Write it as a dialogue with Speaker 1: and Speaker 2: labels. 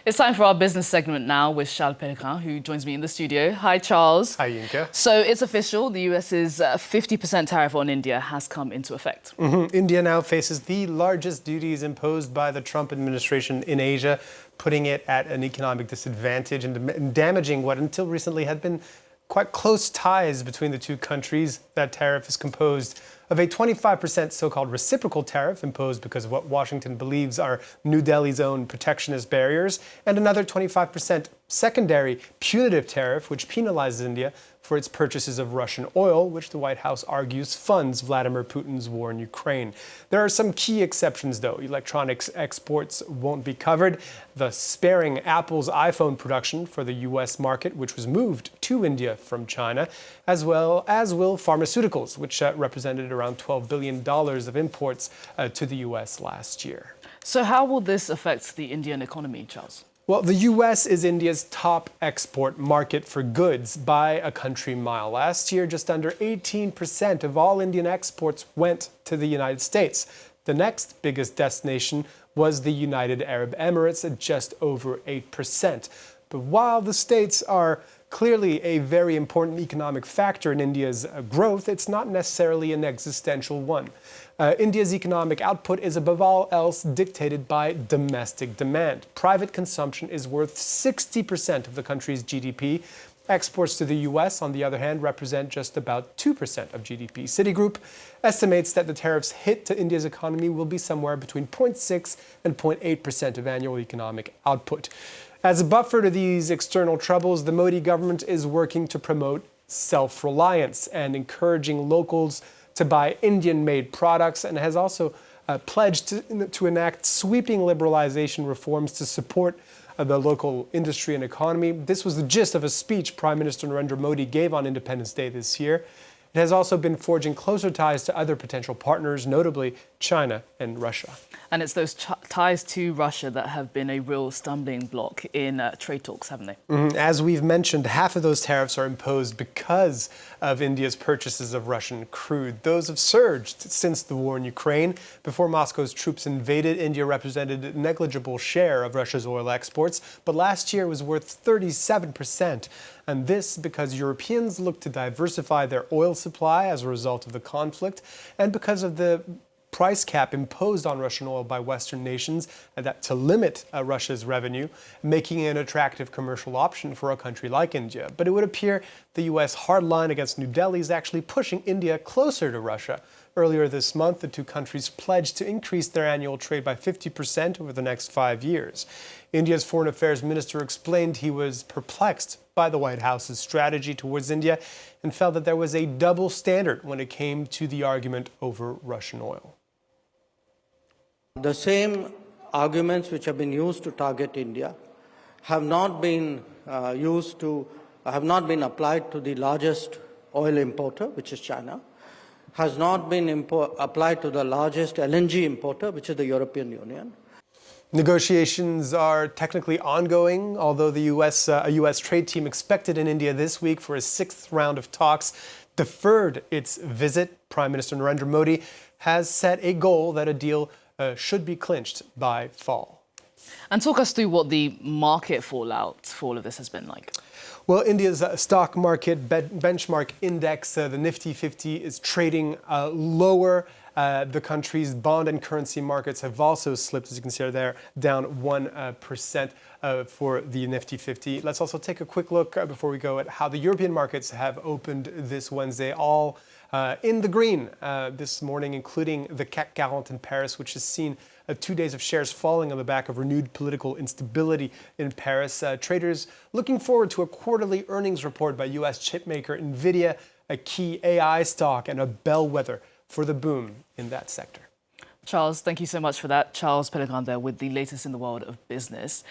Speaker 1: It's time for our business segment now with Charles Pellegrin, who joins me in the studio. Hi, Charles.
Speaker 2: Hi, Yinka.
Speaker 1: So it's official. The US's 50% tariff on India has come into effect.
Speaker 2: India now faces the largest duties imposed by the Trump administration in Asia, putting it at an economic disadvantage and damaging what until recently had been quite close ties between the two countries. That tariff is composed of a 25% so-called reciprocal tariff imposed because of what Washington believes are New Delhi's own protectionist barriers, and another 25% secondary punitive tariff which penalizes India for its purchases of Russian oil, which the White House argues funds Vladimir Putin's war in Ukraine. There are some key exceptions, though. Electronics exports won't be covered, thus sparing Apple's iPhone production for the U.S. market, which was moved to India from China, as well as will pharmaceuticals, which represented around $12 billion of imports to the U.S. last year.
Speaker 1: So how will this affect the Indian economy, Charles?
Speaker 2: Well, the U.S. is India's top export market for goods by a country mile. Last year, just under 18% of all Indian exports went to the United States. The next biggest destination was the United Arab Emirates at just over 8%. But while the states are clearly a very important economic factor in India's growth, it's not necessarily an existential one. India's economic output is above all else dictated by domestic demand. Private consumption is worth 60% of the country's GDP. Exports to the U.S., on the other hand, represent just about 2% of GDP. Citigroup estimates that the tariffs hit to India's economy will be somewhere between 0.6 and 0.8% of annual economic output. As a buffer to these external troubles, the Modi government is working to promote self-reliance and encouraging locals to buy Indian-made products, and has also pledged to enact sweeping liberalization reforms to support the local industry and economy. This was the gist of a speech Prime Minister Narendra Modi gave on Independence Day this year. It has also been forging closer ties to other potential partners, notably China and Russia.
Speaker 1: And it's those ties to Russia that have been a real stumbling block in trade talks, haven't they?
Speaker 2: As we've mentioned, half of those tariffs are imposed because of India's purchases of Russian crude. Those have surged since the war in Ukraine. Before Moscow's troops invaded, India represented a negligible share of Russia's oil exports, but last year was worth 37%. And this because Europeans look to diversify their oil supply as a result of the conflict, and because of the price cap imposed on Russian oil by Western nations to limit Russia's revenue, making it an attractive commercial option for a country like India. But it would appear the U.S. hard line against New Delhi is actually pushing India closer to Russia. Earlier this month, the two countries pledged to increase their annual trade by 50% over the next 5 years. India's Foreign Affairs Minister explained he was perplexed by the White House's strategy towards India and felt that there was a double standard when it came to the argument over Russian oil.
Speaker 3: The same arguments which have been used to target India have not been applied to the largest oil importer, which is China, has not been applied to the largest LNG importer, which is the European Union.
Speaker 2: Negotiations are technically ongoing, although a U.S. trade team expected in India this week for a sixth round of talks deferred its visit. Prime Minister Narendra Modi has set a goal that a deal should be clinched by fall.
Speaker 1: And talk us through what the market fallout for all of this has been like.
Speaker 2: Well, India's stock market benchmark index, the Nifty 50, is trading lower. The country's bond and currency markets have also slipped, as you can see there, down 1% for the Nifty 50. Let's also take a quick look before we go at how the European markets have opened this Wednesday, all in the green this morning, including the CAC 40 in Paris, which has seen 2 days of shares falling on the back of renewed political instability in Paris. Traders looking forward to a quarterly earnings report by U.S. chipmaker NVIDIA, a key AI stock and a bellwether for the boom in that sector.
Speaker 1: Charles, thank you so much for that. Charles Pellegrin there with the latest in the world of business.